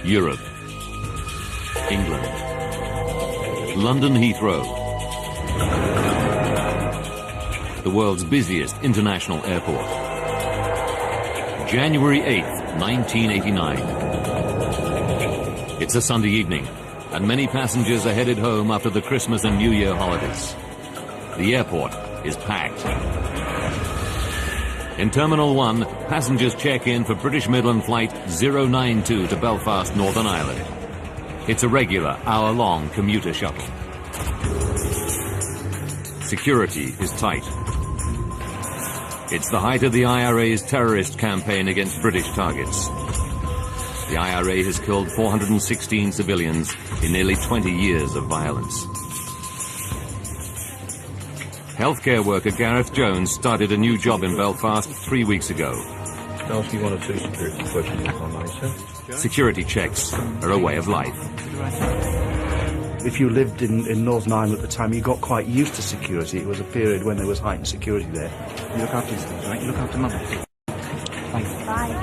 Europe, England, London Heathrow, the world's busiest international airport. January 8th, 1989. It's a Sunday evening, and many passengers are headed home after the Christmas and New Year holidays. The airport is packed. In Terminal 1, passengers check in for British Midland Flight 092 to Belfast, Northern Ireland. It's a regular hour-long commuter shuttle. Security is tight. It's the height of the IRA's terrorist campaign against British targets. The IRA has killed 416 civilians in nearly 20 years of violence. Healthcare worker Gareth Jones started a new job in Belfast 3 weeks ago. Can I ask you one or two security questions if I may, sir? Security checks are a way of life. If you lived in Northern Ireland at the time, you got quite used to security. It was a period when there was heightened security there. You look after these things, right? You look after Mum. Thanks. Bye.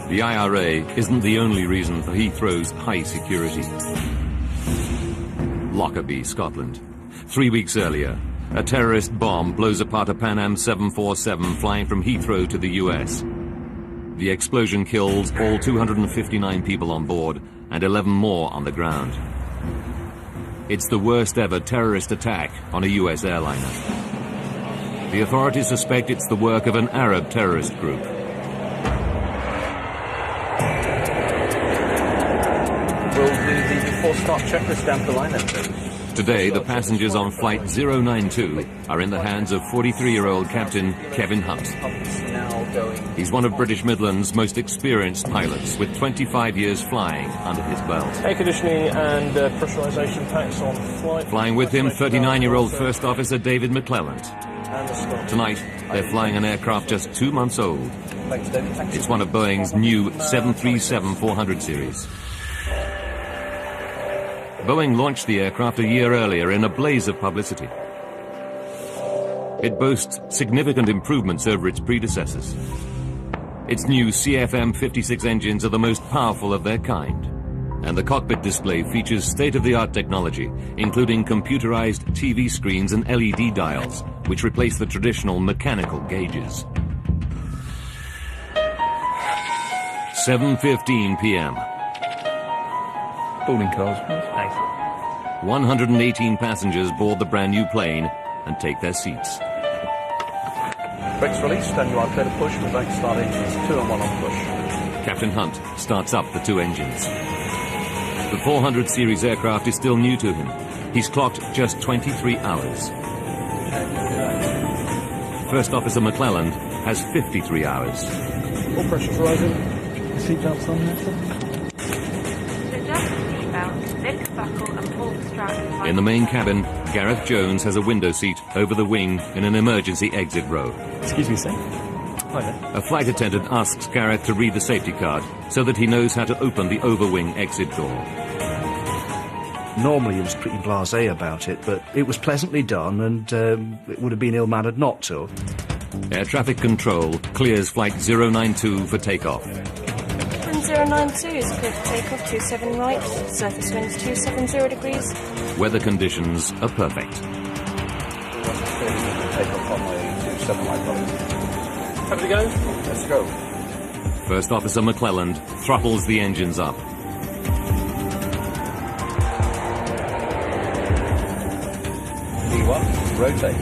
The IRA isn't the only reason for Heathrow's high security. Lockerbie, Scotland. 3 weeks earlier, a terrorist bomb blows apart a Pan Am 747 flying from Heathrow to the US. The explosion kills all 259 people on board and 11 more on the ground. It's the worst ever terrorist attack on a US airliner. The authorities suspect it's the work of an Arab terrorist group. Will the before start checklist down the line then, please? Today, the passengers on Flight 092 are in the hands of 43-year-old Captain Kevin Hunt. He's one of British Midland's most experienced pilots, with 25 years flying under his belt. Air conditioning and pressurisation packs on flight. Flying with him, 39-year-old First Officer David McClelland. Tonight, they're flying an aircraft just 2 months old. It's one of Boeing's new 737-400 series. Boeing launched the aircraft a year earlier in a blaze of publicity. It boasts significant improvements over its predecessors. Its new CFM56 engines are the most powerful of their kind, and the cockpit display features state-of-the-art technology, including computerized TV screens and LED dials, which replace the traditional mechanical gauges. 7:15 p.m. Boarding cars, please. Thanks. 118 passengers board the brand new plane and take their seats. Brakes released, and you are clear to push. We're going to start engines 2 and 1 on push. Captain Hunt starts up the 2 engines. The 400 series aircraft is still new to him. He's clocked just 23 hours. First Officer McClelland has 53 hours. All pressures rising. Seatbelts on there, sir? In the main cabin, Gareth Jones has a window seat over the wing in an emergency exit row. Excuse me, sir. Hi there. A flight attendant asks Gareth to read the safety card so that he knows how to open the overwing exit door. Normally he was pretty blasé about it, but it was pleasantly done, and it would have been ill-mannered not to. Air traffic control clears Flight 092 for takeoff. 092 is clear for takeoff, 27 right, surface winds 270 degrees. Weather conditions are perfect. Takeoff on the 27 right button. Happy to go? Let's go. First Officer McClelland throttles the engines up. V1, rotate.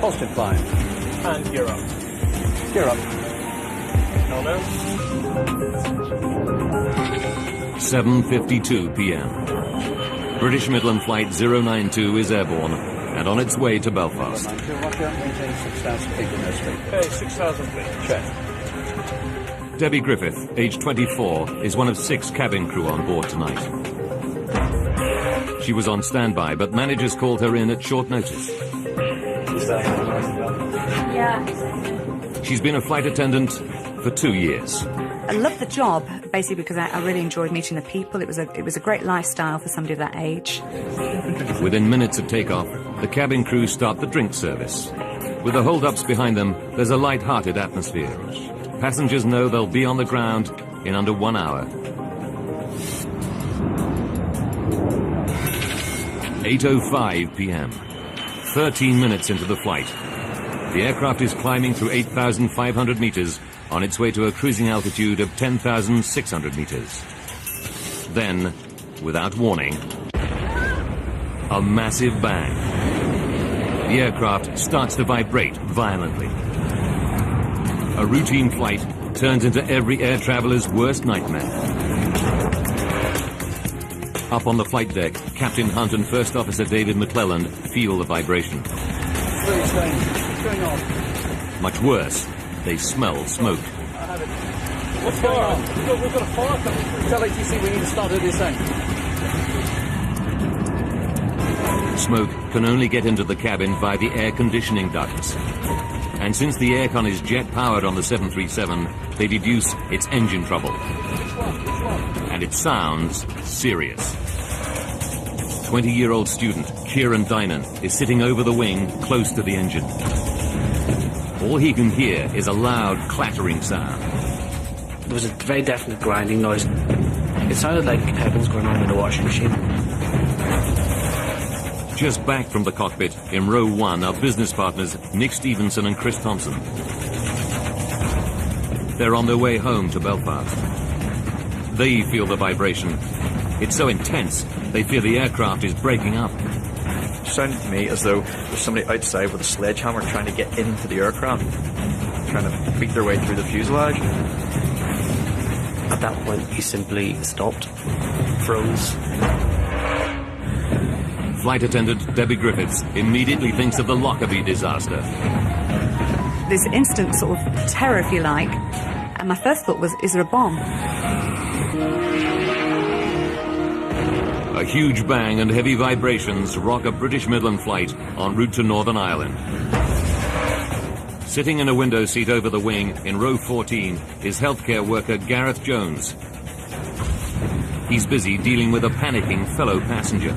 Positive climb. And gear up. Gear up. 7:52 p.m. British Midland Flight 092 is airborne and on its way to Belfast. Maintain 6,000 feet in airspeed. Okay, 6,000 feet. Check. Debbie Griffith, aged 24, is one of 6 cabin crew on board tonight. She was on standby, but managers called her in at short notice. Yeah. She's been a flight attendant for 2 years. I loved the job, basically because I really enjoyed meeting the people. It was a great lifestyle for somebody of that age. Within minutes of takeoff, the cabin crew start the drink service. With the hold-ups behind them, there's a light-hearted atmosphere. Passengers know they'll be on the ground in under 1 hour. 8:05 p.m. 13 minutes into the flight. The aircraft is climbing through 8,500 meters on its way to a cruising altitude of 10,600 meters. Then, without warning, a massive bang. The aircraft starts to vibrate violently. A routine flight turns into every air traveler's worst nightmare. Up on the flight deck, Captain Hunt and First Officer David McClelland feel the vibration. Very strange. What's going on? Much worse, they smell smoke. What's going on? We've got a fire coming through. Tell ATC we need to start at this end. Smoke can only get into the cabin via the air conditioning ducts. And since the aircon is jet-powered on the 737, they deduce it's engine trouble. And it sounds serious. 20-year-old student Kieran Dynan is sitting over the wing close to the engine. All he can hear is a loud clattering sound. There was a very definite grinding noise. It sounded like heavens going on in a washing machine. Just back from the cockpit, in row 1, are business partners Nick Stevenson and Chris Thompson. They're on their way home to Belfast. They feel the vibration. It's so intense, they fear the aircraft is breaking up. It sounded to me as though there's somebody outside with a sledgehammer trying to get into the aircraft, trying to beat their way through the fuselage. At that point, he simply stopped, froze. Flight attendant Debbie Griffiths immediately thinks of the Lockerbie disaster. This instant sort of terror, if you like, and my first thought was, is there a bomb? A huge bang and heavy vibrations rock a British Midland flight en route to Northern Ireland. Sitting in a window seat over the wing in row 14 is healthcare worker Gareth Jones. He's busy dealing with a panicking fellow passenger.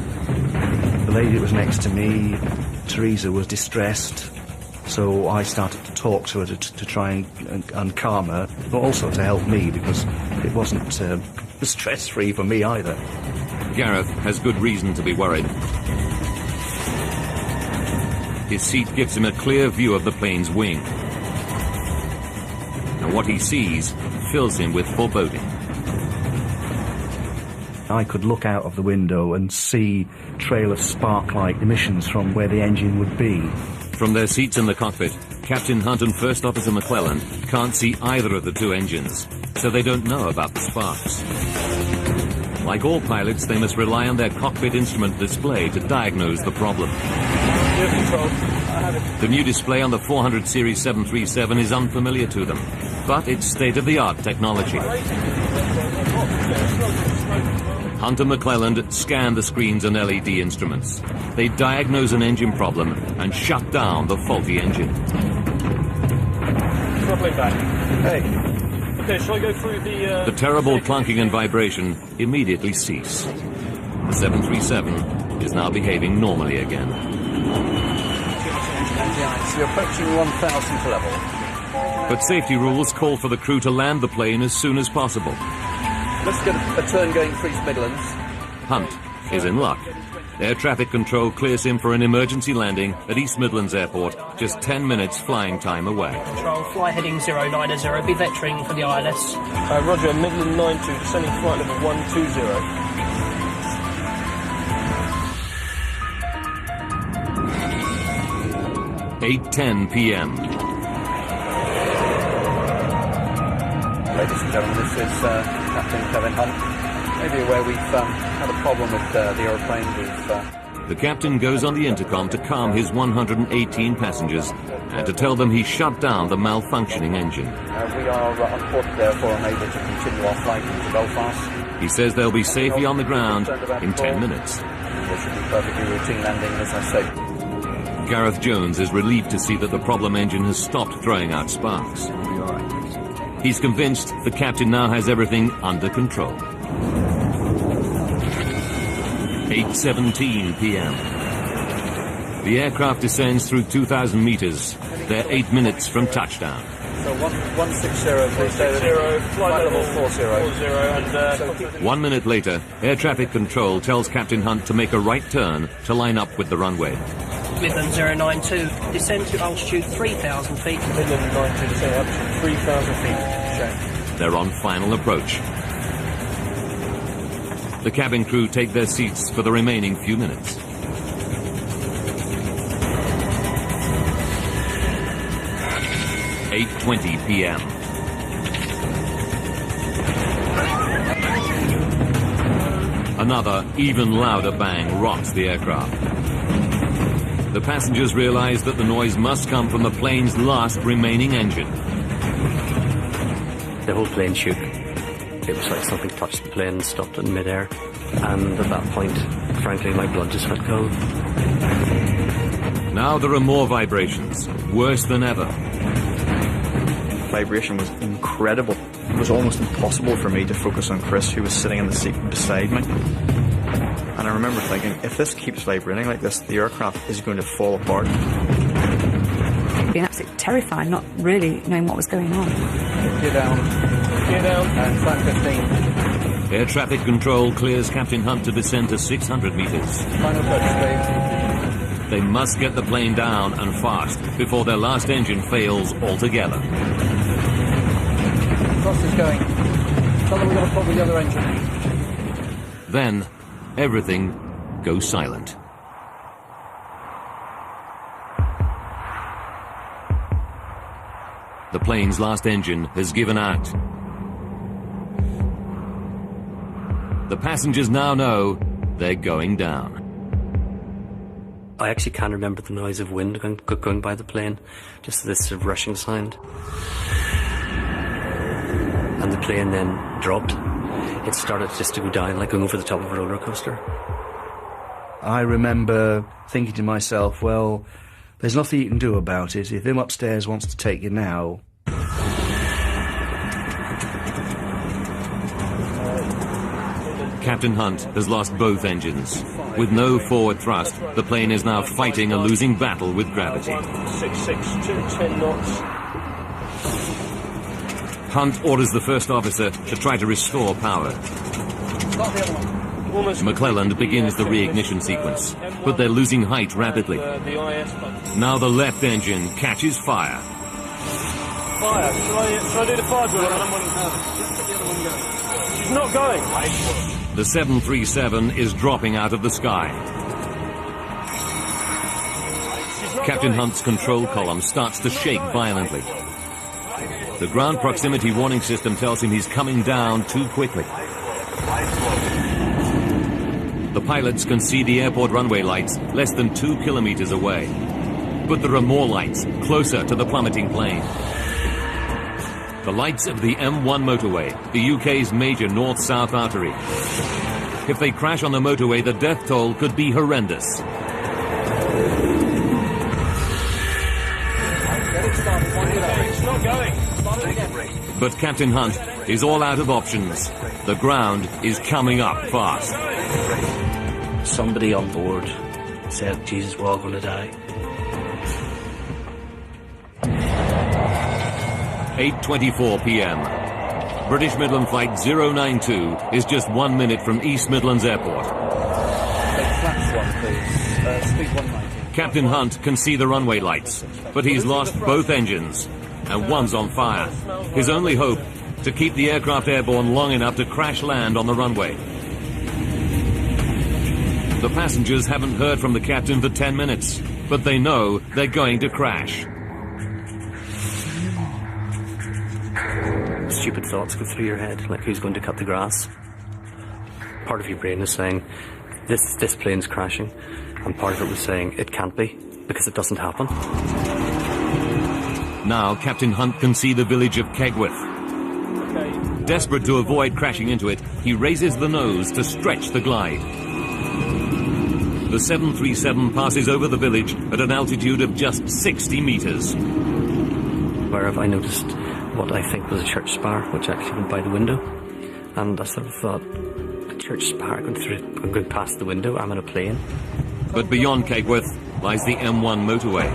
The lady that was next to me, Teresa, was distressed, so I started to talk to her to try and calm her, but also to help me because it wasn't stress-free for me either. Gareth has good reason to be worried. His seat gives him a clear view of the plane's wing. And what he sees fills him with foreboding. I could look out of the window and see a trail of spark-like emissions from where the engine would be. From their seats in the cockpit, Captain Hunt and First Officer McClelland can't see either of the two engines, so they don't know about the sparks. Like all pilots, they must rely on their cockpit instrument display to diagnose the problem. The new display on the 400 Series 737 is unfamiliar to them, but it's state-of-the-art technology. Hunt and McClelland scan the screens and LED instruments. They diagnose an engine problem and shut down the faulty engine. Throttling back. Hey. Okay, shall I go through the... The terrible clunking and vibration immediately cease. The 737 is now behaving normally again. So you're approaching 1,000th level. But safety rules call for the crew to land the plane as soon as possible. Let's get a turn going for East Midlands. Hunt is in luck. Air traffic control clears him for an emergency landing at East Midlands Airport, just 10 minutes flying time away. Control, fly heading 090, be vectoring for the ILS. Roger, Midland 92, descending flight level 120. (8:10 p.m.) Ladies and gentlemen, this is Captain Kevin Hunt. Maybe aware we've had a problem with the aeroplane. The captain goes on the intercom to calm his 118 passengers and to tell them he shut down the malfunctioning engine. We are on port, therefore unable to continue our flight into Belfast. He says they'll be safely on the ground in 10 minutes. There should be perfectly routine landing, as I say. Gareth Jones is relieved to see that the problem engine has stopped throwing out sparks. He's convinced the captain now has everything under control. 8:17 p.m. The aircraft descends through 2,000 meters. They're 8 minutes from touchdown. So 160, please stay with flight level 40. And 1 minute later, air traffic control tells Captain Hunt to make a right turn to line up with the runway. Midland 092, descend to altitude 3,000 feet. Midland 92, descend altitude 3,000 feet. Shame. They're on final approach. The cabin crew take their seats for the remaining few minutes. (8:20 p.m.) Another, even louder bang rocks the aircraft. The passengers realize that the noise must come from the plane's last remaining engine. The whole plane shook. It was like something touched the plane and stopped it in midair. And at that point, frankly, my blood just went cold. Now there are more vibrations, worse than ever. Vibration was incredible. It was almost impossible for me to focus on Chris, who was sitting in the seat beside me. And I remember thinking, if this keeps vibrating like this, the aircraft is going to fall apart. Being absolutely terrified, not really knowing what was going on. Gear down. Gear down. And flat 15. Air traffic control clears Captain Hunt to descend to 600 meters. Final touch, please. They must get the plane down and fast before their last engine fails altogether. Frost is going. Tell them we've got a problem with the other engine. Then, everything goes silent. The plane's last engine has given out. The passengers now know they're going down. I actually can't remember the noise of wind going by the plane, just this sort of rushing sound. And the plane then dropped. It started just to go down, like going over the top of a roller coaster. I remember thinking to myself, well, there's nothing you can do about it. If him upstairs wants to take you now... Captain Hunt has lost both engines. With no forward thrust, the plane is now fighting a losing battle with gravity. 66210 knots. Hunt orders the first officer to try to restore power. McClelland begins the reignition sequence, but they're losing height rapidly. Now the left engine catches fire. Fire. Shall I do the fire drill? She's not going. The 737 is dropping out of the sky. Captain Hunt's control column starts to shake violently. The ground proximity warning system tells him he's coming down too quickly. The pilots can see the airport runway lights less than 2 kilometers away. But there are more lights closer to the plummeting plane. The lights of the M1 motorway, the UK's major north-south artery. If they crash on the motorway, the death toll could be horrendous. It's not going. But Captain Hunt is all out of options. The ground is coming up fast. Somebody on board said, Jesus, we're all going to die. 8:24 p.m. British Midland Flight 092 is just 1 minute from East Midlands Airport. Flaps one, please. Speed 190. Captain Hunt can see the runway lights, but he's lost both engines, and one's on fire. His only hope, to keep the aircraft airborne long enough to crash land on the runway. The passengers haven't heard from the captain for 10 minutes, but they know they're going to crash. Stupid thoughts go through your head, like who's going to cut the grass. Part of your brain is saying, this plane's crashing, and part of it was saying, it can't be, because it doesn't happen. Now Captain Hunt can see the village of Kegworth. Desperate to avoid crashing into it, he raises the nose to stretch the glide. The 737 passes over the village at an altitude of just 60 meters. Where have I noticed what I think was a church spire, which actually went by the window. And I sort of thought, a church spire going past the window, I'm in a plane. But beyond Kegworth, lies the M1 motorway.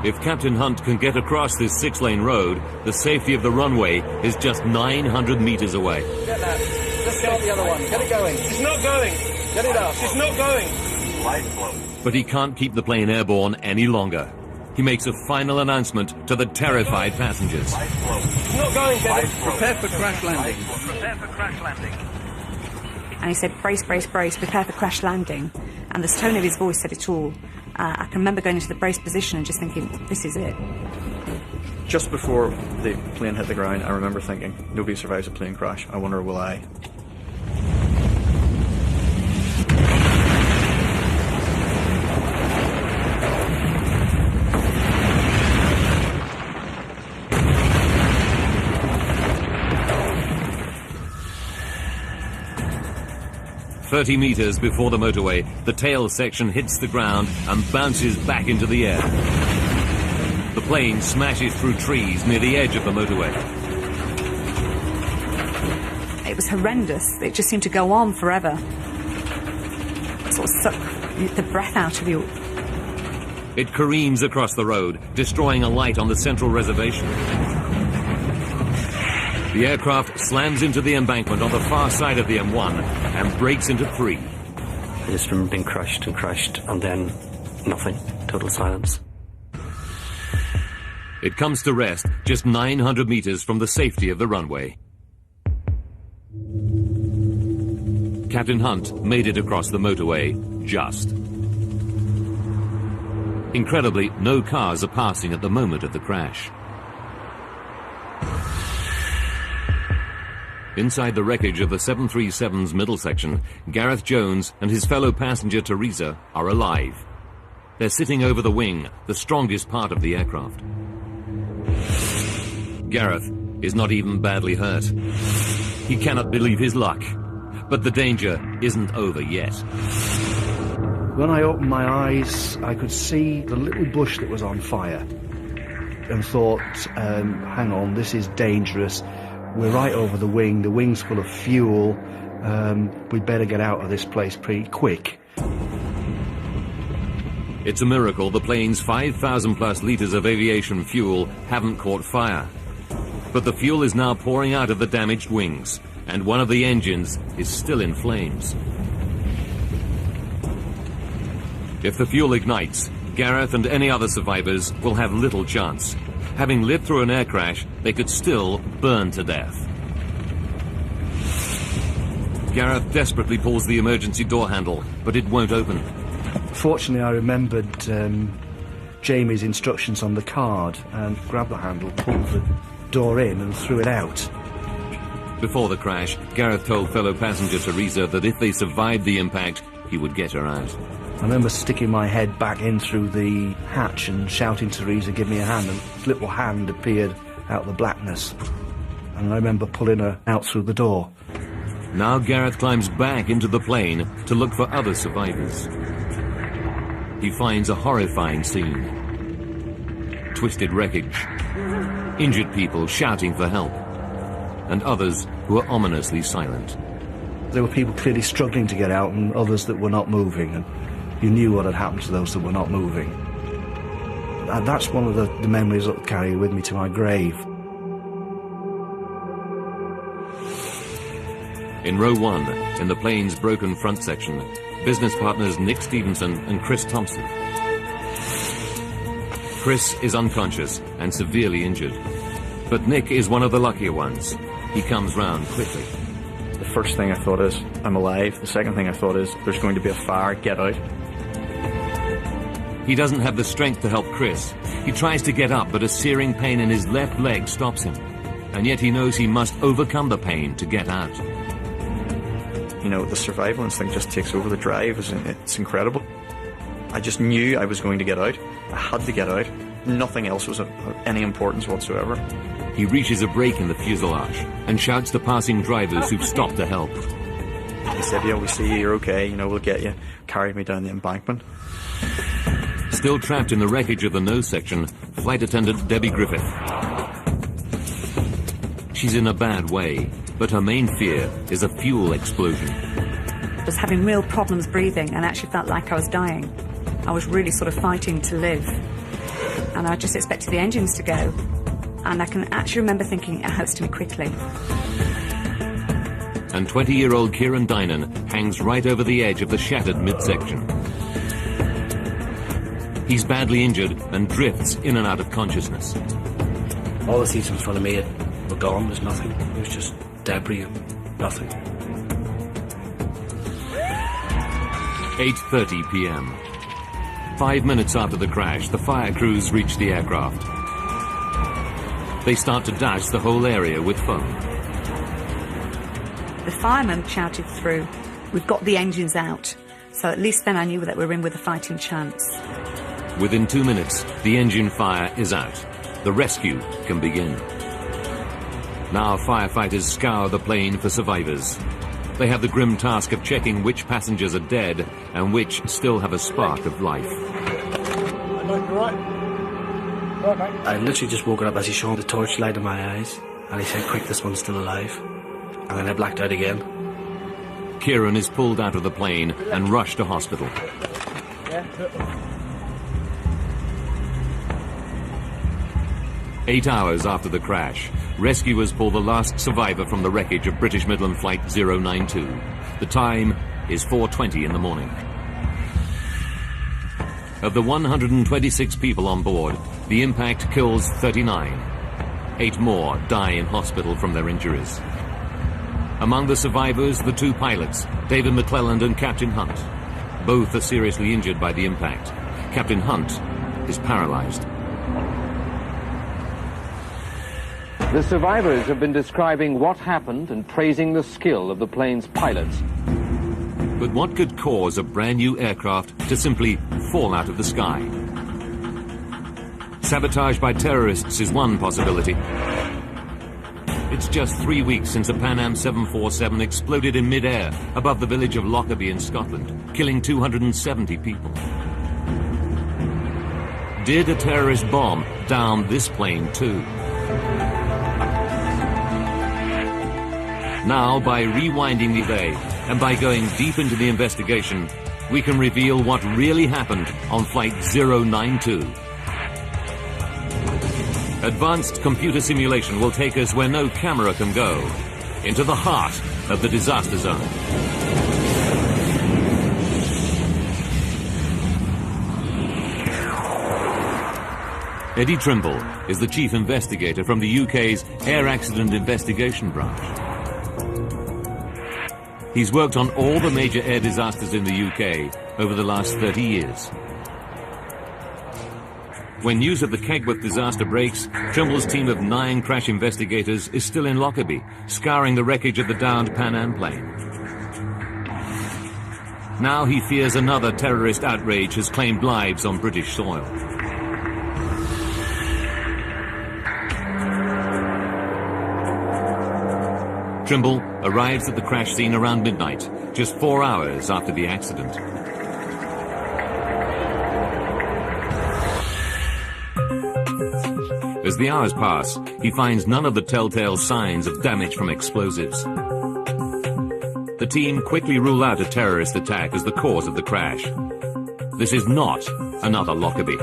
If Captain Hunt can get across this 6-lane road, the safety of the runway is just 900 meters away. Get that. Just stop the other one. Get it going. It's not going. Get it up. It's not going. But he can't keep the plane airborne any longer. He makes a final announcement to the terrified passengers. It's not going, Kevin. Prepare for crash landing. Prepare for crash landing. And he said, brace, brace, brace, prepare for crash landing. And the tone of his voice said it all. I can remember going into the brace position and just thinking, this is it. Just before the plane hit the ground, I remember thinking, nobody survives a plane crash. I wonder, will I? "30 meters before the motorway, the tail section hits the ground and bounces back into the air. The plane smashes through trees near the edge of the motorway. It was horrendous. It just seemed to go on forever. It sort of sucked the breath out of you. It careens across the road, destroying a light on the central reservation. The aircraft slams into the embankment on the far side of the M1 and breaks into 3. I just remember being crushed and then nothing. Total silence. It comes to rest just 900 meters from the safety of the runway. Captain Hunt made it across the motorway just. Incredibly, no cars are passing at the moment of the crash. Inside the wreckage of the 737's middle section, Gareth Jones and his fellow passenger Teresa are alive. They're sitting over the wing, the strongest part of the aircraft. Gareth is not even badly hurt. He cannot believe his luck, but the danger isn't over yet. When I opened my eyes, I could see the little bush that was on fire and thought, hang on, this is dangerous. We're right over the wing's full of fuel, we'd better get out of this place pretty quick. It's a miracle the plane's 5,000 plus litres of aviation fuel haven't caught fire. But the fuel is now pouring out of the damaged wings, and one of the engines is still in flames. If the fuel ignites, Gareth and any other survivors will have little chance. Having lived through an air crash, they could still burn to death. Gareth desperately pulls the emergency door handle, but it won't open. Fortunately, I remembered Jamie's instructions on the card and grabbed the handle, pulled the door in and threw it out. Before the crash, Gareth told fellow passenger Teresa that if they survived the impact, he would get her out. I remember sticking my head back in through the hatch and shouting to Teresa, give me a hand, and this little hand appeared out of the blackness. And I remember pulling her out through the door. Now Gareth climbs back into the plane to look for other survivors. He finds a horrifying scene. Twisted wreckage, injured people shouting for help, and others who are ominously silent. There were people clearly struggling to get out and others that were not moving, and you knew what had happened to those that were not moving. And that's one of the memories that I'll carry with me to my grave. In row 1, in the plane's broken front section, business partners Nick Stevenson and Chris Thompson. Chris is unconscious and severely injured, but Nick is one of the luckier ones. He comes round quickly. The first thing I thought is, I'm alive. The second thing I thought is, there's going to be a fire, get out. He doesn't have the strength to help Chris. He tries to get up, but a searing pain in his left leg stops him. And yet he knows he must overcome the pain to get out. You know, the survival instinct just takes over. The drive, it's incredible. I just knew I was going to get out. I had to get out. Nothing else was of any importance whatsoever. He reaches a break in the fuselage and shouts to passing drivers who've stopped to help. He said, yeah, we see you, you're okay, you know, we'll get you. Carried me down the embankment. Still trapped in the wreckage of the nose section, flight attendant Debbie Griffith. She's in a bad way. But her main fear is a fuel explosion. I was having real problems breathing and actually felt like I was dying. I was really sort of fighting to live. And I just expected the engines to go. And I can actually remember thinking, it has to be quickly. And 20-year-old Kieran Dynan hangs right over the edge of the shattered midsection. He's badly injured and drifts in and out of consciousness. All the seats in front of me were gone. There's nothing. It was just debris and nothing. 8:30 p.m. 5 minutes after the crash, the fire crews reach the aircraft. They start to douse the whole area with foam. The fireman shouted through, "We've got the engines out." So at least then I knew that we were in with a fighting chance. Within 2 minutes, the engine fire is out. The rescue can begin. Now firefighters scour the plane for survivors. They have the grim task of checking which passengers are dead and which still have a spark of life. I literally just woke up as he shone the torchlight in my eyes, and he said, "Quick, this one's still alive." And then I blacked out again. Kieran is pulled out of the plane and rushed to hospital. 8 hours after the crash, rescuers pull the last survivor from the wreckage of British Midland Flight 092. The time is 4:20 in the morning. Of the 126 people on board, the impact kills 39. 8 more die in hospital from their injuries. Among the survivors, the 2 pilots, David McClelland and Captain Hunt. Both are seriously injured by the impact. Captain Hunt is paralyzed. The survivors have been describing what happened and praising the skill of the plane's pilots. But what could cause a brand new aircraft to simply fall out of the sky? Sabotage by terrorists is one possibility. It's just 3 weeks since a Pan Am 747 exploded in mid-air above the village of Lockerbie in Scotland, killing 270 people. Did a terrorist bomb down this plane too? Now, by rewinding the day and by going deep into the investigation, we can reveal what really happened on Flight 092. Advanced computer simulation will take us where no camera can go, into the heart of the disaster zone. Eddie Trimble is the chief investigator from the UK's Air Accident Investigation Branch. He's worked on all the major air disasters in the UK over the last 30 years. When news of the Kegworth disaster breaks, Trimble's team of 9 crash investigators is still in Lockerbie, scouring the wreckage of the downed Pan Am plane. Now he fears another terrorist outrage has claimed lives on British soil. Trimble arrives at the crash scene around midnight, just 4 hours after the accident. As the hours pass, he finds none of the telltale signs of damage from explosives. The team quickly rule out a terrorist attack as the cause of the crash. This is not another Lockerbie.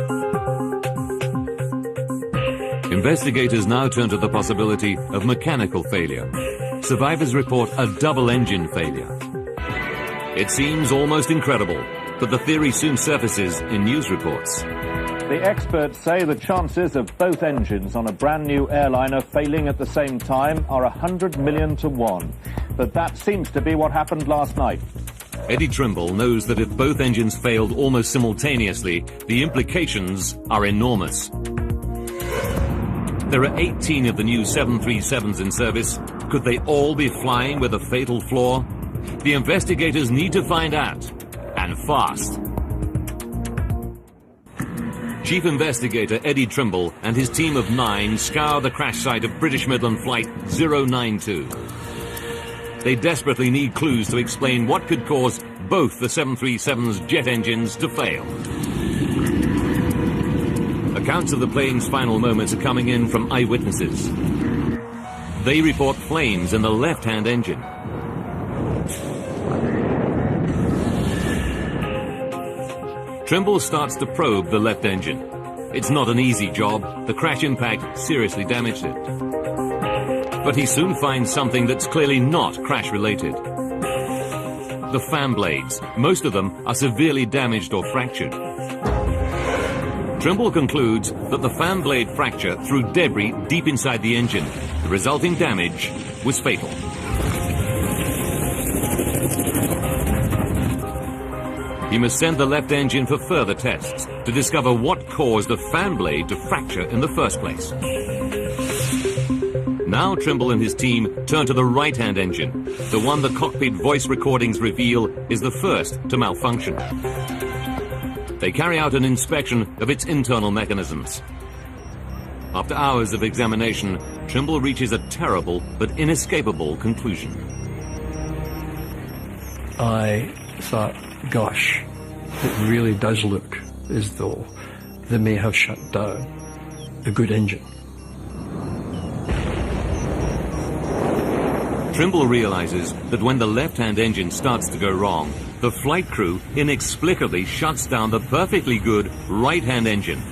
Investigators now turn to the possibility of mechanical failure. Survivors report a double engine failure. It seems almost incredible, but the theory soon surfaces in news reports. The experts say the chances of both engines on a brand new airliner failing at the same time are 100 million to 1. But that seems to be what happened last night. Eddie Trimble knows that if both engines failed almost simultaneously, the implications are enormous. There are 18 of the new 737s in service. Could they all be flying with a fatal flaw? The investigators need to find out, and fast. Chief Investigator Eddie Trimble and his team of 9 scour the crash site of British Midland Flight 092. They desperately need clues to explain what could cause both the 737's jet engines to fail. Accounts of the plane's final moments are coming in from eyewitnesses. they report flames in the left-hand engine. Trimble starts to probe the left engine. It's not an easy job. The crash impact seriously damaged it. But he soon finds something that's clearly not crash-related. The fan blades. Most of them are severely damaged or fractured. Trimble concludes that the fan blade fracture threw debris deep inside the engine. The resulting damage was fatal. He must send the left engine for further tests to discover what caused the fan blade to fracture in the first place. Now Trimble and his team turn to the right-hand engine, the one the cockpit voice recordings reveal is the first to malfunction. They carry out an inspection of its internal mechanisms. After hours of examination, Trimble reaches a terrible but inescapable conclusion. I thought, gosh, it really does look as though they may have shut down a good engine. Trimble realizes that when the left-hand engine starts to go wrong, the flight crew inexplicably shuts down the perfectly good right-hand engine.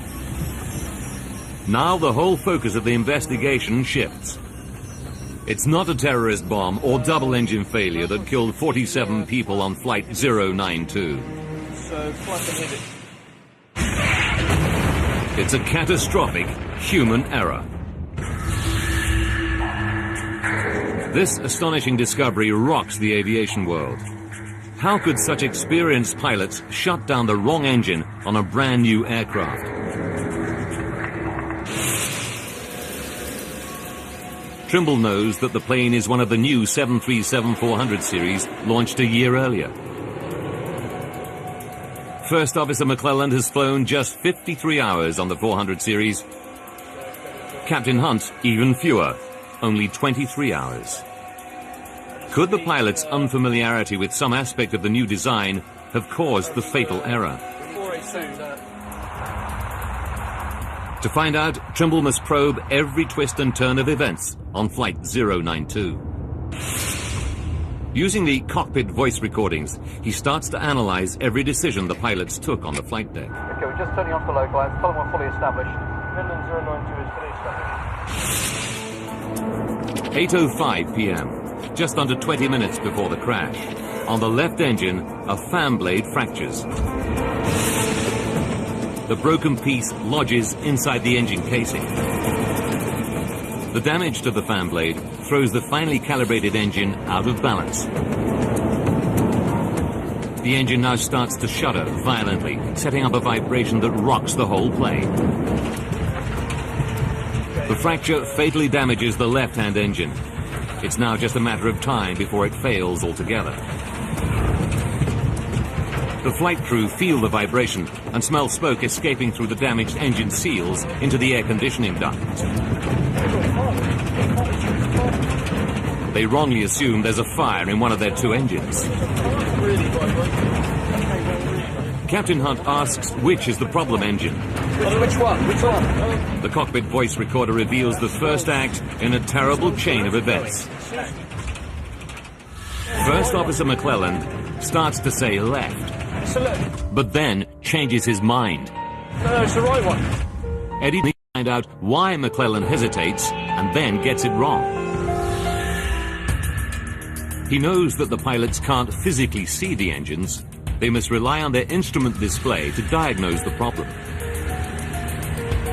Now the whole focus of the investigation shifts. It's not a terrorist bomb or double-engine failure that killed 47 people on Flight 092. It's a catastrophic human error. This astonishing discovery rocks the aviation world. How could such experienced pilots shut down the wrong engine on a brand new aircraft? Trimble knows that the plane is one of the new 737-400 series launched a year earlier. First Officer McClelland has flown just 53 hours on the 400 series. Captain Hunt, even fewer, only 23 hours. Could the pilot's unfamiliarity with some aspect of the new design have caused the fatal error? To find out, Trimble must probe every twist and turn of events on Flight 092. Using the cockpit voice recordings, he starts to analyze every decision the pilots took on the flight deck. Okay, we're just turning off the localizer. Tell them we're fully established. Midland 092 is fully established. 8:05 p.m., just under 20 minutes before the crash. On the left engine, a fan blade fractures. The broken piece lodges inside the engine casing. The damage to the fan blade throws the finely calibrated engine out of balance. The engine now starts to shudder violently, setting up a vibration that rocks the whole plane. The fracture fatally damages the left-hand engine. It's now just a matter of time before it fails altogether. The flight crew feel the vibration and smell smoke escaping through the damaged engine seals into the air conditioning duct. They wrongly assume there's a fire in one of their two engines. Captain Hunt asks which is the problem engine. Which one? Which one? The cockpit voice recorder reveals the first act in a terrible chain of events. First Officer McClelland starts to say left, but then changes his mind. No, it's the right one. Eddie needs to find out why McClelland hesitates and then gets it wrong. He knows that the pilots can't physically see the engines. They must rely on their instrument display to diagnose the problem.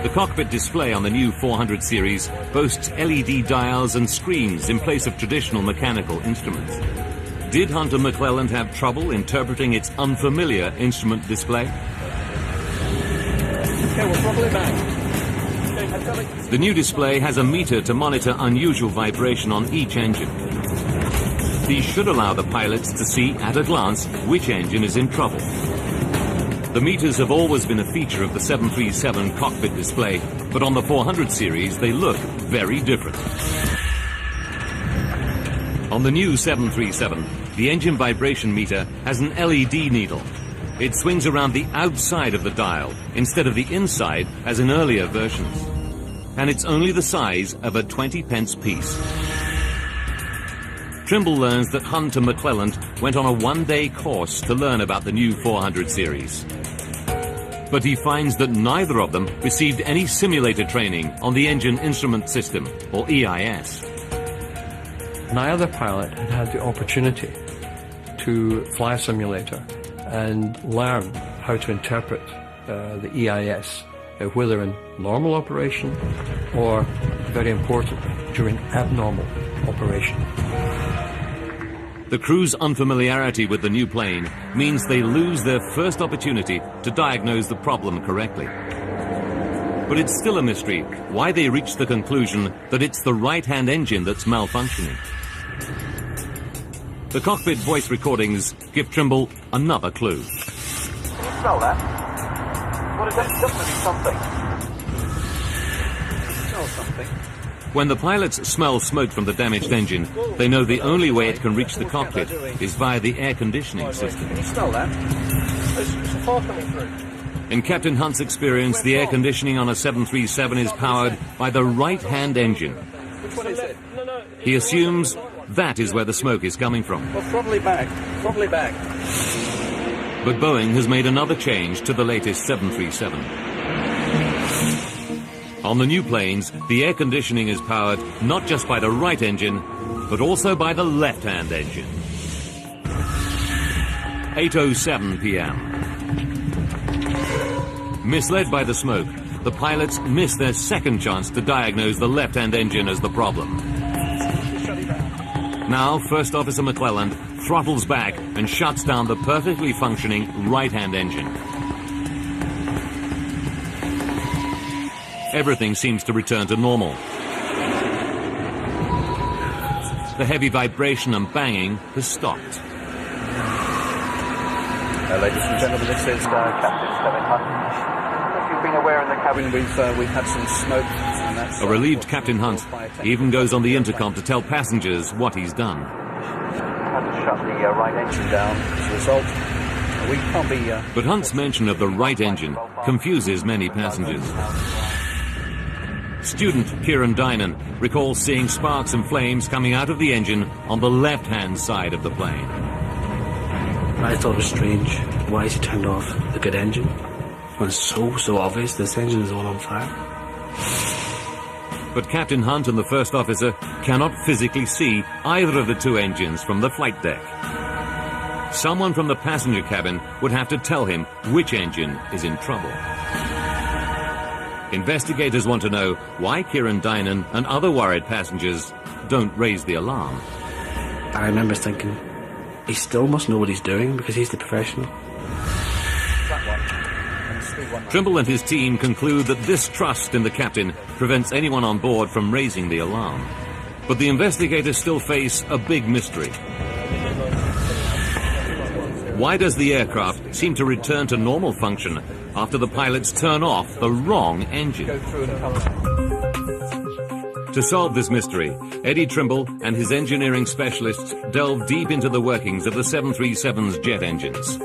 The cockpit display on the new 400 series boasts LED dials and screens in place of traditional mechanical instruments. Did Hunter McClelland have trouble interpreting its unfamiliar instrument display? Okay, we'll throttle it back. The new display has a meter to monitor unusual vibration on each engine. These should allow the pilots to see at a glance which engine is in trouble. The meters have always been a feature of the 737 cockpit display, but on the 400 series they look very different. On the new 737, the engine vibration meter has an LED needle. It swings around the outside of the dial instead of the inside as in earlier versions. and it's only the size of a 20-pence piece. Trimble learns that Hunt and McClelland went on a one-day course to learn about the new 400 series. But he finds that neither of them received any simulator training on the Engine Instrument System, or EIS. Neither pilot had had the opportunity to fly a simulator and learn how to interpret the EIS, whether in normal operation or, very importantly, during abnormal operation. The crew's unfamiliarity with the new plane means they lose their first opportunity to diagnose the problem correctly. But it's still a mystery why they reached the conclusion that it's the right-hand engine that's malfunctioning. The cockpit voice recordings give Trimble another clue. Can you smell that? What is that? It doesn't mean something. It smells something. When the pilots smell smoke from the damaged engine, they know the only way it can reach the cockpit is via the air conditioning system. Can you smell that? There's a fire coming through. In Captain Hunt's experience, the air conditioning on a 737 is powered by the right-hand engine. Which one is it? He assumes that is where the smoke is coming from. Well, throttle it back. Throttle it back. But Boeing has made another change to the latest 737. On the new planes, the air conditioning is powered not just by the right engine, but also by the left-hand engine. 8:07 p.m. Misled by the smoke, the pilots miss their second chance to diagnose the left-hand engine as the problem. Now, First Officer McClelland throttles back and shuts down the perfectly functioning right-hand engine. Everything seems to return to normal. The heavy vibration and banging has stopped. Ladies and gentlemen, this is Captain Kevin Hunt. If you've been aware in the cabin, we've had some smoke. And that's, A relieved Captain Hunt even goes on the intercom to tell passengers what he's done. Had to shut the right engine down as a result. We can't be... But Hunt's mention of the right engine confuses many passengers. Student Kieran Dynan recalls seeing sparks and flames coming out of the engine on the left-hand side of the plane. I thought it was strange. Why is he turned off the good engine? When it's so obvious this engine is all on fire. But Captain Hunt and the first officer cannot physically see either of the two engines from the flight deck. Someone from the passenger cabin would have to tell him which engine is in trouble. Investigators want to know why Kieran Dynan and other worried passengers don't raise the alarm. I remember thinking, he still must know what he's doing because he's the professional. Trimble and his team conclude that this trust in the captain prevents anyone on board from raising the alarm. But the investigators still face a big mystery. Why does the aircraft seem to return to normal function after the pilots turn off the wrong engine? To solve this mystery, Eddie Trimble and his engineering specialists delve deep into the workings of the 737's jet engines.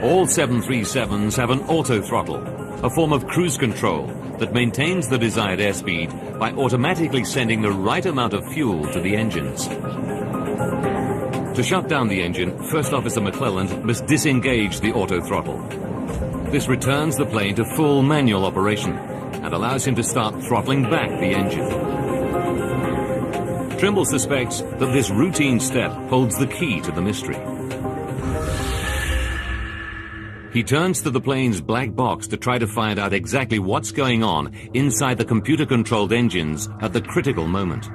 All 737s have an auto-throttle, a form of cruise control that maintains the desired airspeed by automatically sending the right amount of fuel to the engines. To shut down the engine, First Officer McClelland must disengage the auto-throttle. This returns the plane to full manual operation and allows him to start throttling back the engine. Trimble suspects that this routine step holds the key to the mystery. He turns to the plane's black box to try to find out exactly what's going on inside the computer-controlled engines at the critical moment.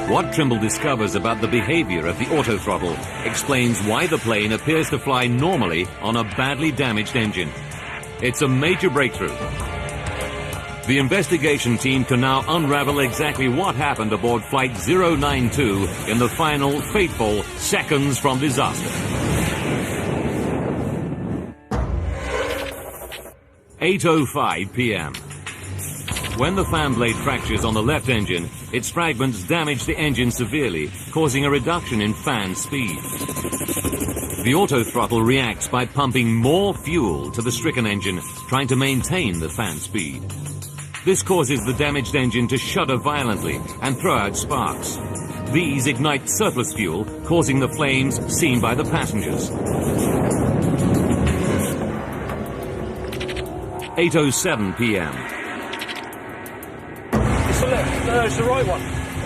What Trimble discovers about the behavior of the autothrottle explains why the plane appears to fly normally on a badly damaged engine. It's a major breakthrough. The investigation team can now unravel exactly what happened aboard Flight 092 in the final, fateful seconds from disaster. 8:05 p.m. When the fan blade fractures on the left engine, its fragments damage the engine severely, causing a reduction in fan speed. The autothrottle reacts by pumping more fuel to the stricken engine, trying to maintain the fan speed. This causes the damaged engine to shudder violently and throw out sparks. These ignite surplus fuel, causing the flames seen by the passengers. 8:07 p.m. It's the left. No, it's the right one.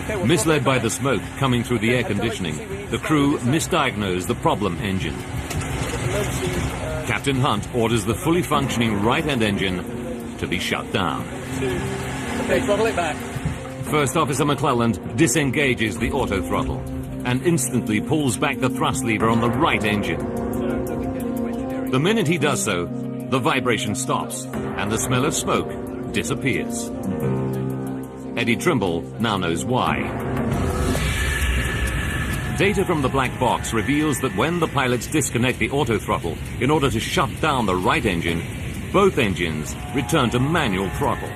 Okay, Misled by the smoke coming through the air conditioning, the crew misdiagnosed the problem engine. Captain Hunt orders the fully functioning right-hand engine to be shut down. Okay, throttle it back. First Officer McClelland disengages the autothrottle and instantly pulls back the thrust lever on the right engine. The minute he does so, the vibration stops and the smell of smoke disappears. Eddie Trimble now knows why. Data from the black box reveals that when the pilots disconnect the autothrottle in order to shut down the right engine, both engines return to manual throttle.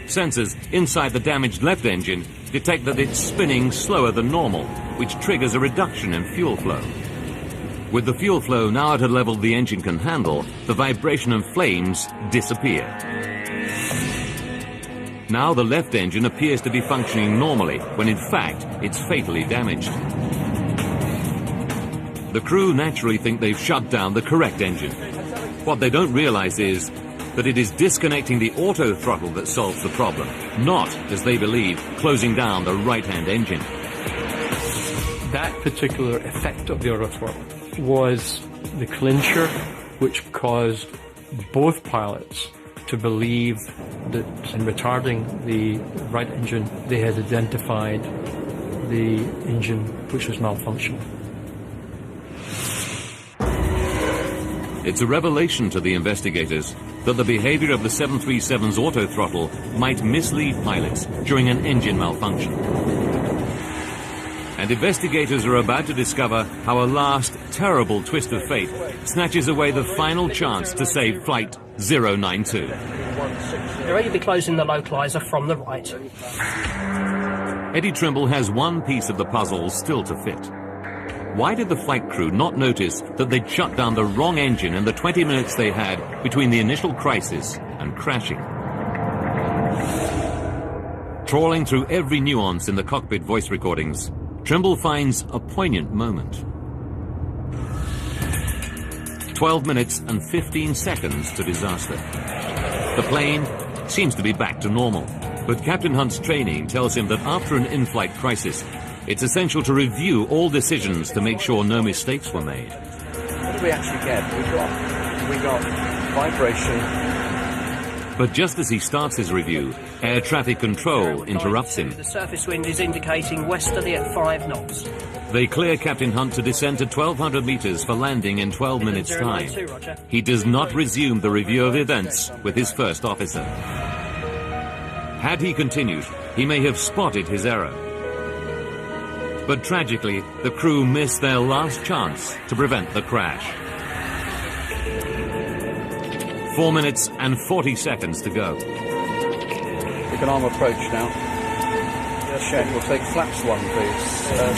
Sensors inside the damaged left engine detect that it's spinning slower than normal, which triggers a reduction in fuel flow. With the fuel flow now at a level the engine can handle, the vibration and flames disappear. Now the left engine appears to be functioning normally, when in fact it's fatally damaged. The crew naturally think they've shut down the correct engine. What they don't realize is that it is disconnecting the auto throttle that solves the problem, not, as they believe, closing down the right-hand engine. That particular effect of the auto throttle was the clincher which caused both pilots to believe that in retarding the right engine, they had identified the engine which was malfunctioning. It's a revelation to the investigators that the behavior of the 737's autothrottle might mislead pilots during an engine malfunction. And investigators are about to discover how a last terrible twist of fate snatches away the final chance to save Flight 092. You're ready to be closing the localizer from the right. Eddie Trimble has one piece of the puzzle still to fit. Why did the flight crew not notice that they'd shut down the wrong engine in the 20 minutes they had between the initial crisis and crashing? Trawling through every nuance in the cockpit voice recordings, Trimble finds a poignant moment. 12 minutes and 15 seconds to disaster. The plane seems to be back to normal, but Captain Hunt's training tells him that after an in-flight crisis, it's essential to review all decisions to make sure no mistakes were made. What did we actually get? We got vibration. But just as he starts his review, air traffic control interrupts him. The surface wind is indicating westerly at 5 knots. They clear Captain Hunt to descend to 1,200 meters for landing in 12 minutes' time. He does not resume the review of events with his first officer. Had he continued, he may have spotted his error. But tragically, the crew missed their last chance to prevent the crash. 4 minutes and 40 seconds to go. We can arm approach now. Check, we'll take flaps 1, please.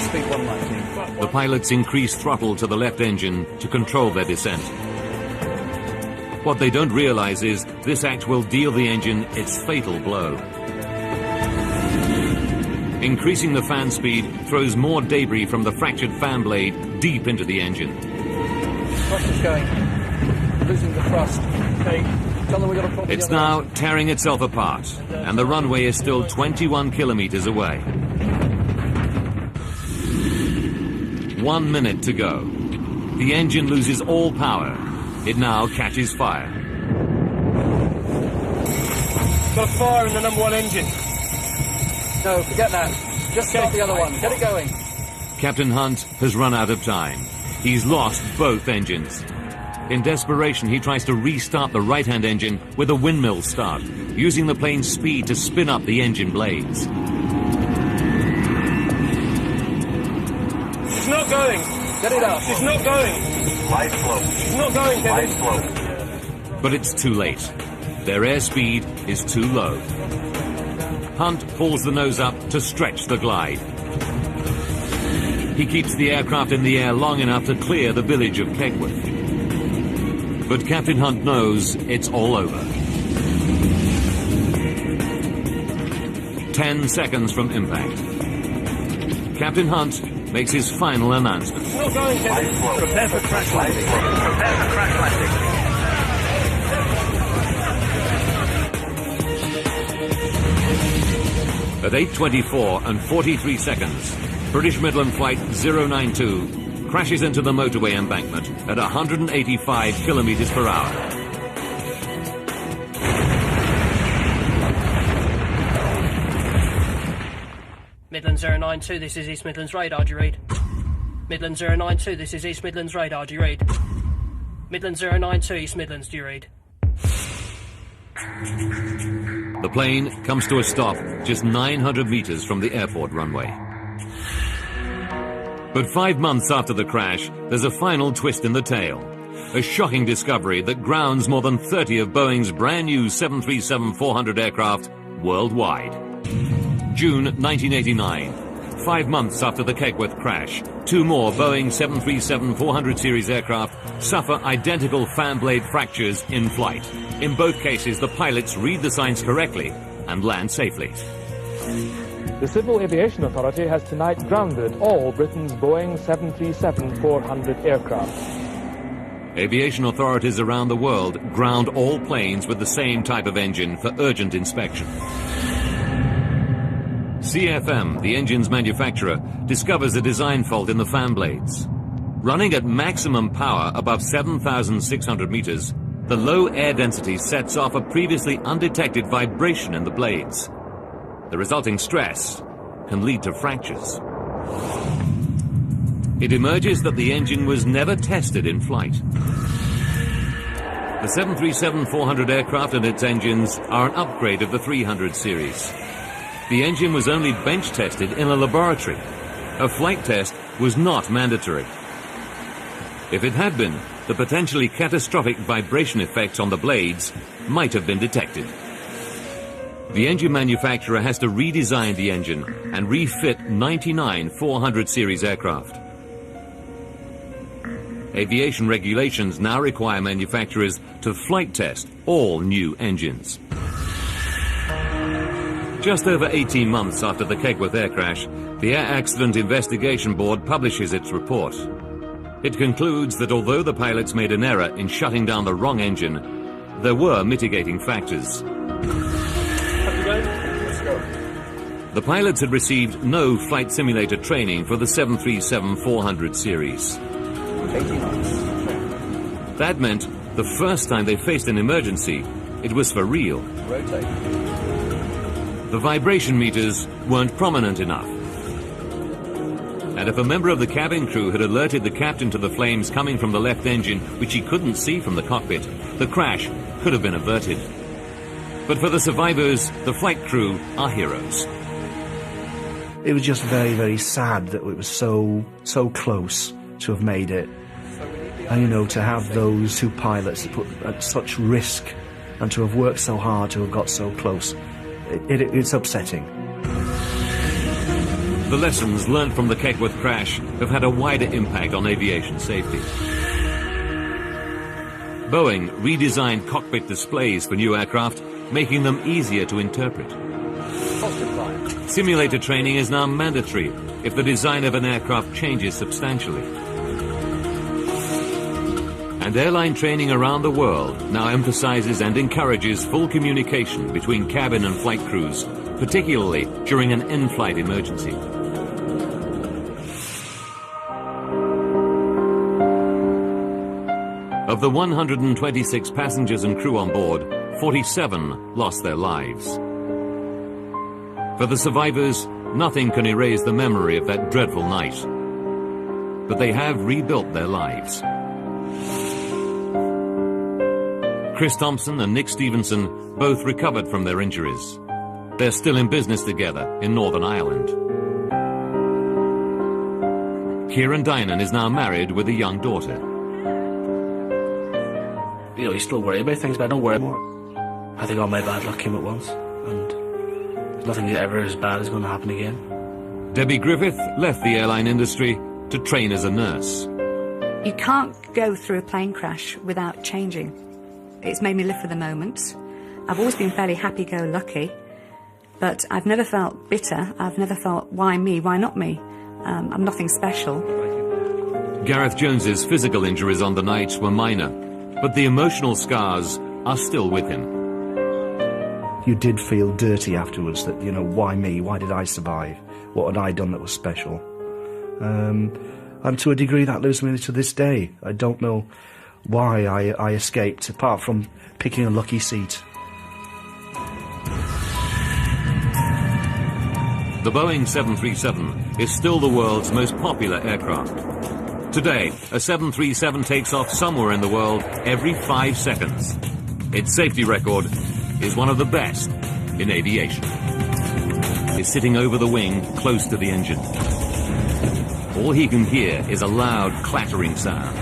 Speed 190. The pilots increase throttle to the left engine to control their descent. What they don't realize is this act will deal the engine its fatal blow. Increasing the fan speed throws more debris from the fractured fan blade deep into the engine. Thrust is going. Losing the thrust. Okay. Tell them we got a problem. It's now tearing itself apart, and the runway is still 21 kilometers away. 1 minute to go. The engine loses all power. It now catches fire. Got a fire in the number 1 engine. No, forget that. Just start the other one. Get it going. Captain Hunt has run out of time. He's lost both engines. In desperation, he tries to restart the right-hand engine with a windmill start, using the plane's speed to spin up the engine blades. It's not going. Get it up. It's not going. Light slow. It's not going, Kevin. Light slow. But it's too late. Their airspeed is too low. Hunt pulls the nose up to stretch the glide. He keeps the aircraft in the air long enough to clear the village of Kegworth. But Captain Hunt knows it's all over. 10 seconds from impact. Captain Hunt makes his final announcement. Still going, Kevin. Prepare for crash landing. Prepare for crash landing. At 8:24 and 43 seconds, British Midland Flight 092 crashes into the motorway embankment at 185 kilometers per hour. Midland 092, this is East Midlands radar, do you read? Midland 092, this is East Midlands radar, do you read? Midland 092, East Midlands, do you read? The plane comes to a stop just 900 meters from the airport runway. But 5 months after the crash, there's a final twist in the tale. A shocking discovery that grounds more than 30 of Boeing's brand new 737-400 aircraft worldwide. June 1989. 5 months after the Kegworth crash, 2 more Boeing 737-400 series aircraft suffer identical fan blade fractures in flight. In both cases, the pilots read the signs correctly and land safely. The Civil Aviation Authority has tonight grounded all Britain's Boeing 737-400 aircraft. Aviation authorities around the world ground all planes with the same type of engine for urgent inspection. CFM, the engine's manufacturer, discovers a design fault in the fan blades. Running at maximum power above 7,600 meters, the low air density sets off a previously undetected vibration in the blades. The resulting stress can lead to fractures. It emerges that the engine was never tested in flight. The 737-400 aircraft and its engines are an upgrade of the 300 series. The engine was only bench tested in a laboratory. A flight test was not mandatory. If it had been, the potentially catastrophic vibration effects on the blades might have been detected. The engine manufacturer has to redesign the engine and refit 99 400 series aircraft. Aviation regulations now require manufacturers to flight test all new engines. Just over 18 months after the Kegworth air crash, the Air Accident Investigation Board publishes its report. It concludes that although the pilots made an error in shutting down the wrong engine, there were mitigating factors. The pilots had received no flight simulator training for the 737-400 series. 18 months. That meant the first time they faced an emergency, it was for real. Rotate. The vibration meters weren't prominent enough. And if a member of the cabin crew had alerted the captain to the flames coming from the left engine, which he couldn't see from the cockpit, the crash could have been averted. But for the survivors, the flight crew are heroes. It was just very, very sad that it was so close to have made it. And, you know, to have those 2 pilots put at such risk and to have worked so hard to have got so close, it's upsetting. The lessons learned from the Kegworth crash have had a wider impact on aviation safety. Boeing redesigned cockpit displays for new aircraft, making them easier to interpret. Simulator training is now mandatory if the design of an aircraft changes substantially. And airline training around the world now emphasizes and encourages full communication between cabin and flight crews, particularly during an in-flight emergency. Of the 126 passengers and crew on board, 47 lost their lives. For the survivors, nothing can erase the memory of that dreadful night. But they have rebuilt their lives. Chris Thompson and Nick Stevenson both recovered from their injuries. They're still in business together in Northern Ireland. Kieran Dynan is now married with a young daughter. You know, you still worry about things, but I don't worry more. I think all my bad luck came at once, and nothing ever as bad is going to happen again. Debbie Griffith left the airline industry to train as a nurse. You can't go through a plane crash without changing. It's made me live for the moment. I've always been fairly happy-go-lucky, but I've never felt bitter. I've never felt, why me, why not me? I'm nothing special. Gareth Jones's physical injuries on the night were minor, but the emotional scars are still with him. You did feel dirty afterwards, that, you know, why me? Why did I survive? What had I done that was special? And to a degree that lives with me to this day. I don't know why I escaped, apart from picking a lucky seat. The Boeing 737 is still the world's most popular aircraft. Today, a 737 takes off somewhere in the world every 5 seconds. Its safety record is one of the best in aviation. It's sitting over the wing, close to the engine. All he can hear is a loud clattering sound.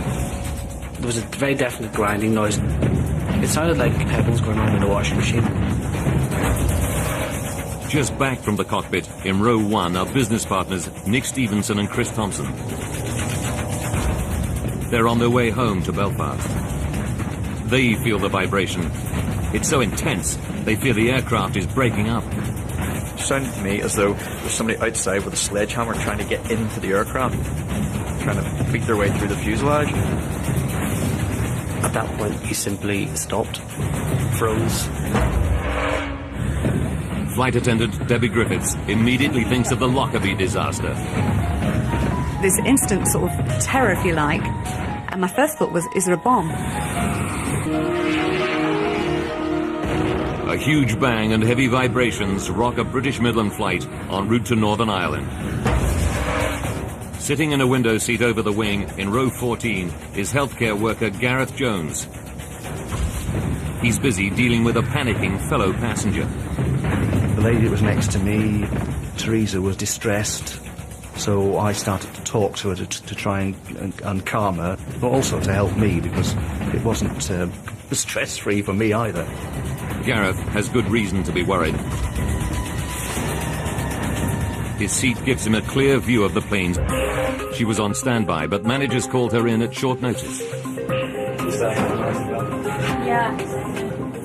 There was a very definite grinding noise. It sounded like pebbles going on in a washing machine. Just back from the cockpit, in row 1, are business partners Nick Stevenson and Chris Thompson. They're on their way home to Belfast. They feel the vibration. It's so intense, they fear the aircraft is breaking up. It sounded to me as though there's somebody outside with a sledgehammer trying to get into the aircraft, trying to beat their way through the fuselage. At that point, he simply stopped, froze. Flight attendant Debbie Griffiths immediately thinks of the Lockerbie disaster. This instant sort of terror, if you like, and my first thought was, is there a bomb? A huge bang and heavy vibrations rock a British Midland flight en route to Northern Ireland. Sitting in a window seat over the wing in row 14 is healthcare worker Gareth Jones. He's busy dealing with a panicking fellow passenger. The lady that was next to me, Teresa, was distressed, so I started to talk to her to try and calm her, but also to help me, because it wasn't stress-free for me either. Gareth has good reason to be worried. His seat gives him a clear view of the planes. She was on standby, but managers called her in at short notice. Yeah.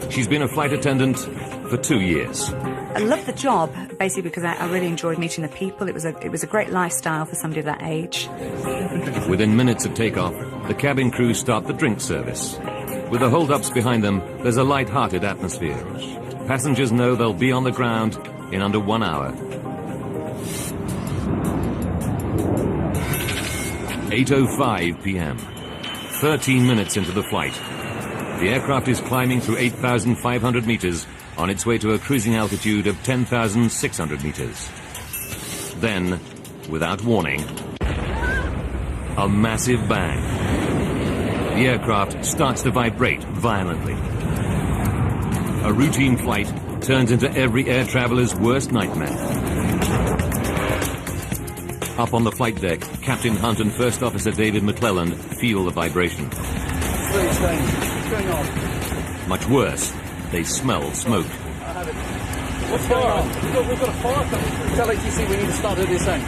She's been a flight attendant for 2 years. I loved the job, basically because I really enjoyed meeting the people. It was a great lifestyle for somebody of that age. Within minutes of takeoff, the cabin crew start the drink service. With the hold-ups behind them, there's a light-hearted atmosphere. Passengers know they'll be on the ground in under 1 hour. 8:05 p.m. 13 minutes into the flight. The aircraft is climbing through 8,500 meters on its way to a cruising altitude of 10,600 meters. Then, without warning, a massive bang. The aircraft starts to vibrate violently. A routine flight turns into every air traveler's worst nightmare. Up on the flight deck, Captain Hunt and First Officer David McClelland feel the vibration. Very strange. What's going on? Much worse, they smell smoke. What's going on? We've got a fire coming. Tell ATC we need to start at this end.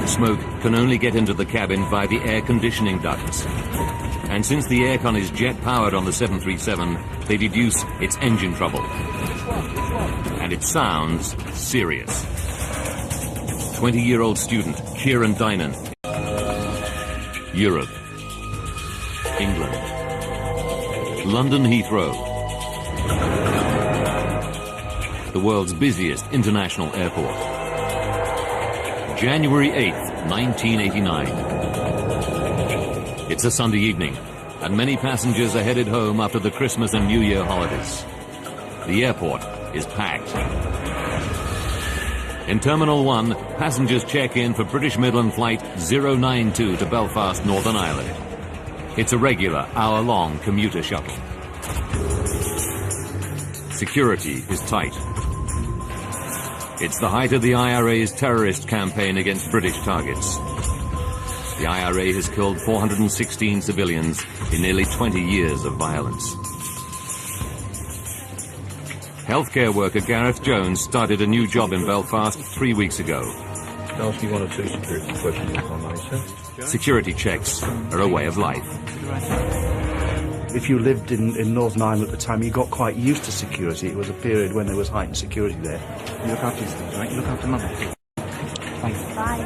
Smoke can only get into the cabin via the air conditioning ducts. And since the aircon is jet-powered on the 737, they deduce it's engine trouble. And it sounds serious. 20-year-old student Kieran Dynan. Europe. England. London Heathrow. The world's busiest international airport. January 8th, 1989. It's a Sunday evening, and many passengers are headed home after the Christmas and New Year holidays. The airport is packed. In Terminal 1, passengers check in for British Midland Flight 092 to Belfast, Northern Ireland. It's a regular hour-long commuter shuttle. Security is tight. It's the height of the IRA's terrorist campaign against British targets. The IRA has killed 416 civilians in nearly 20 years of violence. Healthcare worker Gareth Jones started a new job in Belfast 3 weeks ago. I'll ask you one or two security questions if I may, sir. Security checks are a way of life. If you lived in Northern Ireland at the time, you got quite used to security. It was a period when there was heightened security there. You look after yourself, right? You look after Mother. Thanks. Bye.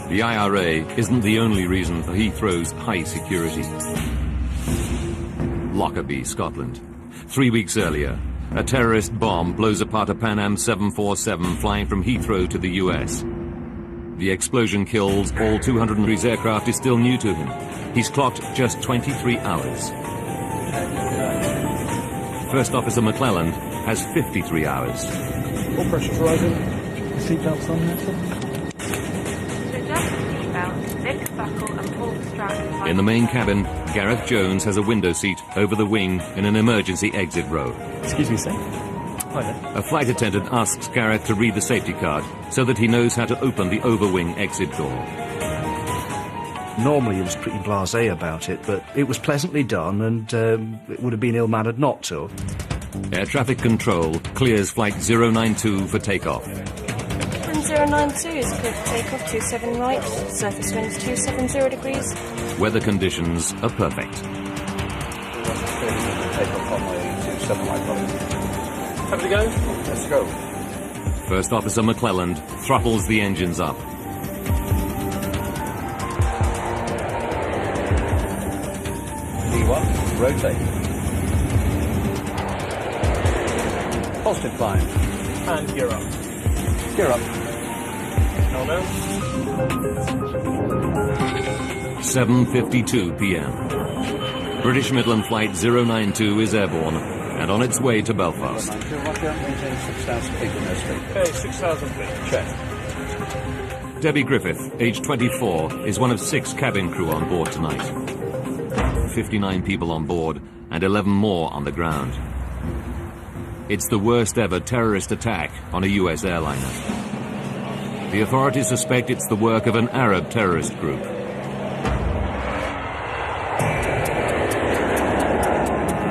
The IRA isn't the only reason for Heathrow's high security. Lockerbie, Scotland. 3 weeks earlier, a terrorist bomb blows apart a Pan Am 747 flying from Heathrow to the US. The explosion kills all 200. His aircraft is still new to him. He's clocked just 23 hours. First Officer McClelland has 53 hours. All pressures rising. Seatbelts on there, sir. In the main cabin, Gareth Jones has a window seat over the wing in an emergency exit row. Excuse me, sir. Hi there. A flight attendant asks Gareth to read the safety card so that he knows how to open the overwing exit door. Normally he was pretty blasé about it, but it was pleasantly done, and it would have been ill-mannered not to. Air traffic control clears flight 092 for takeoff. 092 is clear for takeoff, 27 right, surface winds 270 degrees. Weather conditions are perfect. Takeoff on my 27 right body. Have to go? Let's go. First Officer McClelland throttles the engines up. D1, rotate. Positive climb. And gear up. Gear up. Hell no. 7:52 p.m. British Midland Flight 092 is airborne and on its way to Belfast. Roger, maintain 6,000 feet in airspeed. Okay, 6,000 feet. Check. Debbie Griffith, age 24, is one of 6 cabin crew on board tonight. 59 people on board and 11 more on the ground. It's the worst ever terrorist attack on a US airliner. The authorities suspect it's the work of an Arab terrorist group.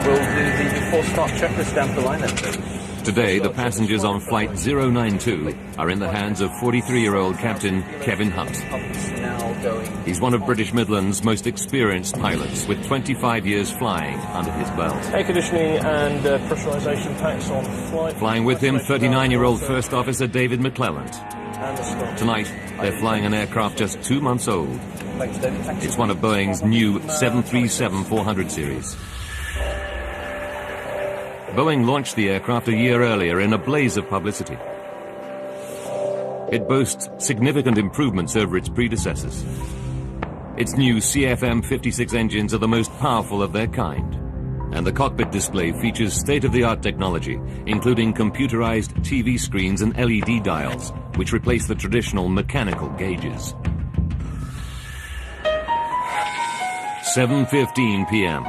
We'll do the before start checklist down the line then, please. Today, the passengers on Flight 092 are in the hands of 43-year-old Captain Kevin Hunt. He's one of British Midland's most experienced pilots, with 25 years flying under his belt. Air conditioning and pressurization packs on flight. Flying with him, 39-year-old First Officer David McClelland. Tonight, they're flying an aircraft just 2 months old. It's one of Boeing's new 737-400 series. Boeing launched the aircraft a year earlier in a blaze of publicity. It boasts significant improvements over its predecessors. Its new CFM56 engines are the most powerful of their kind, and the cockpit display features state-of-the-art technology, including computerized TV screens and LED dials, which replace the traditional mechanical gauges. 7:15 p.m.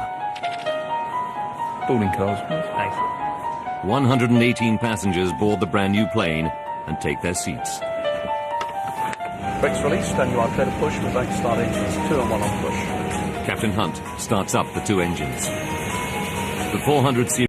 Boarding cars. Thanks. 118 passengers board the brand new plane and take their seats. Brakes released and you are clear to push. We're going to start engines 2 and 1 on push. Captain Hunt starts up the 2 engines. The 400 series